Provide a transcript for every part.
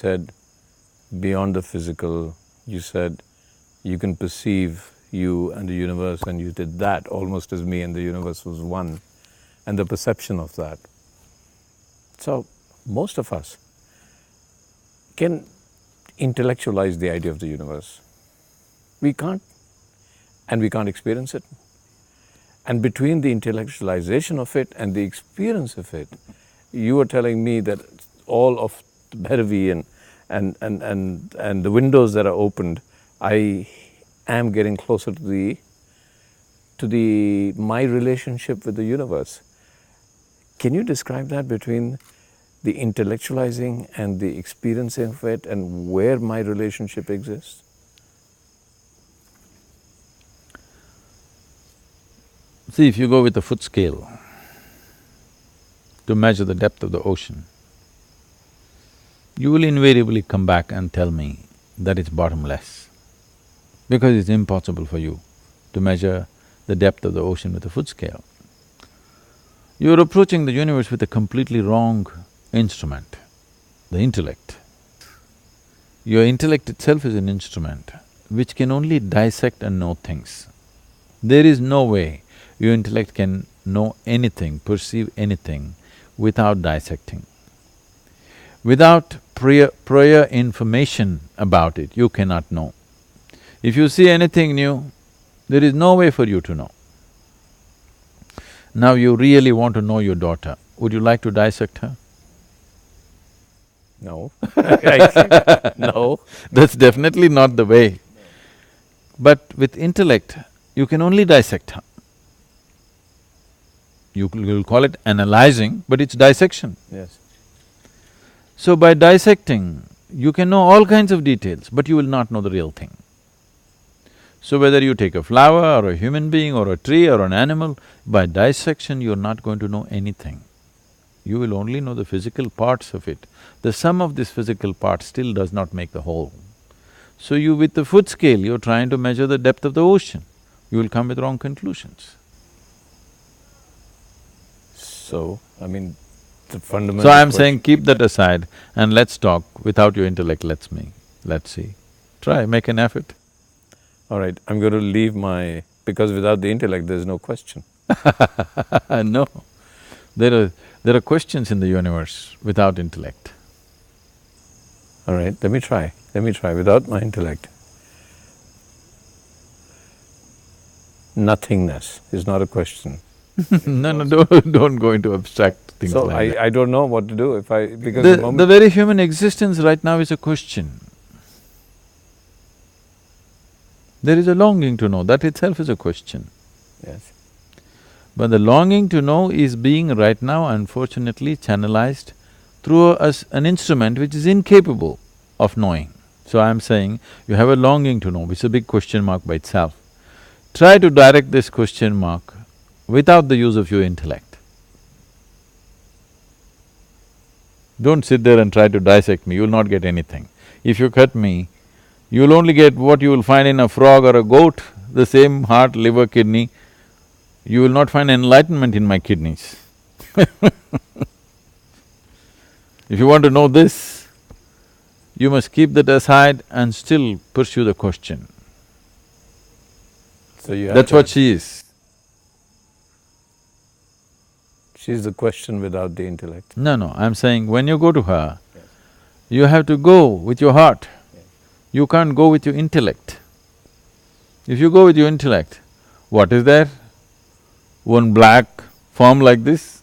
said beyond the physical, you said you can perceive you and the universe, and you did that almost as me and the universe was one, and the perception of that. So most of us can intellectualize the idea of the universe. We can't, and we can't experience it. And between the intellectualization of it and the experience of it, you were telling me that all of the Bhairavi and the windows that are opened, I am getting closer to my relationship with the universe. Can you describe that between the intellectualizing and the experiencing of it, and where my relationship exists? See, if you go with a foot scale to measure the depth of the ocean, you will invariably come back and tell me that it's bottomless, because it's impossible for you to measure the depth of the ocean with a foot scale. You're approaching the universe with a completely wrong instrument, the intellect. Your intellect itself is an instrument which can only dissect and know things. There is no way your intellect can know anything, perceive anything without dissecting. Without prior information about it, you cannot know. If you see anything new, there is no way for you to know. Now you really want to know your daughter, would you like to dissect her? No. No. That's definitely not the way. But with intellect, you can only dissect her. You'll call it analyzing, but it's dissection. Yes. So by dissecting, you can know all kinds of details, but you will not know the real thing. So whether you take a flower or a human being or a tree or an animal, by dissection you're not going to know anything. You will only know the physical parts of it. The sum of this physical parts still does not make the whole. So you, with the foot scale, you're trying to measure the depth of the ocean. You will come with wrong conclusions. So, I mean, the fundamental… So I'm saying keep that aside and let's talk without your intellect, let's see. Try, make an effort. All right, I'm going to leave my… because without the intellect, there's no question. No, there are questions in the universe without intellect. All right, let me try without my intellect. Nothingness is not a question. No, don't go into abstract things like that. So I don't know what to do if because The very human existence right now is a question. There is a longing to know, that itself is a question. Yes. But the longing to know is being right now unfortunately channelized through an instrument which is incapable of knowing. So I'm saying, you have a longing to know, which is a big question mark by itself. Try to direct this question mark without the use of your intellect. Don't sit there and try to dissect me, you'll not get anything. If you cut me, you'll only get what you will find in a frog or a goat, the same heart, liver, kidney. You will not find enlightenment in my kidneys. If you want to know this, you must keep that aside and still pursue the question. So you have That's what she is. She's the question without the intellect. No, I'm saying when you go to her, you have to go with your heart. You can't go with your intellect. If you go with your intellect, what is there? One black form like this?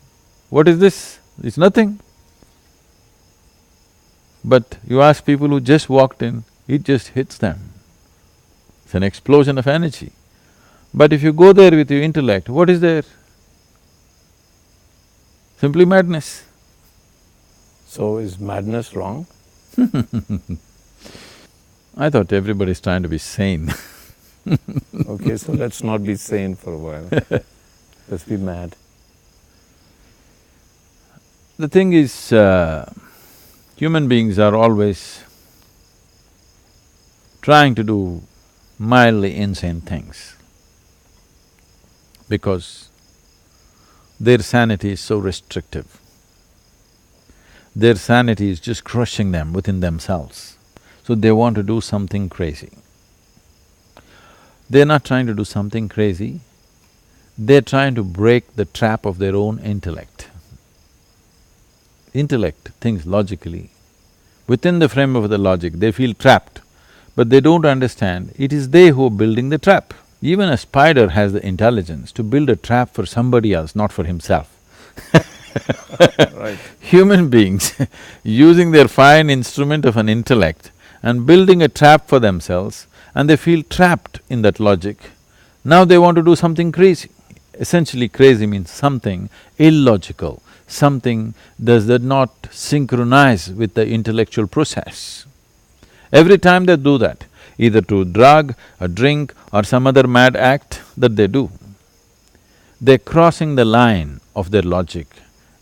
What is this? It's nothing. But you ask people who just walked in, it just hits them. It's an explosion of energy. But if you go there with your intellect, what is there? Simply madness. So is madness wrong? I thought everybody's trying to be sane. Okay, so let's not be sane for a while. Let's be mad. The thing is, human beings are always trying to do mildly insane things because their sanity is so restrictive. their sanity is just crushing them within themselves. So they want to do something crazy. They're not trying to do something crazy, they're trying to break the trap of their own intellect. Intellect thinks logically. Within the frame of the logic, they feel trapped, but they don't understand it is they who are building the trap. Even a spider has the intelligence to build a trap for somebody else, not for himself. Right. Human beings using their fine instrument of an intellect and building a trap for themselves, and they feel trapped in that logic. Now they want to do something crazy. Essentially crazy means something illogical, something does not synchronize with the intellectual process. Every time they do that, either through drug, a drink or some other mad act that they do, they're crossing the line of their logic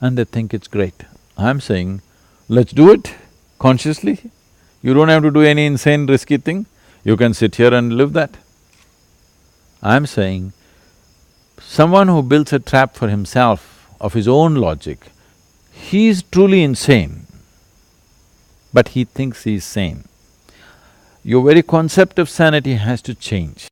and they think it's great. I'm saying, let's do it consciously. You don't have to do any insane risky thing, you can sit here and live that. I'm saying, someone who builds a trap for himself of his own logic, he's truly insane, but he thinks he's sane. Your very concept of sanity has to change.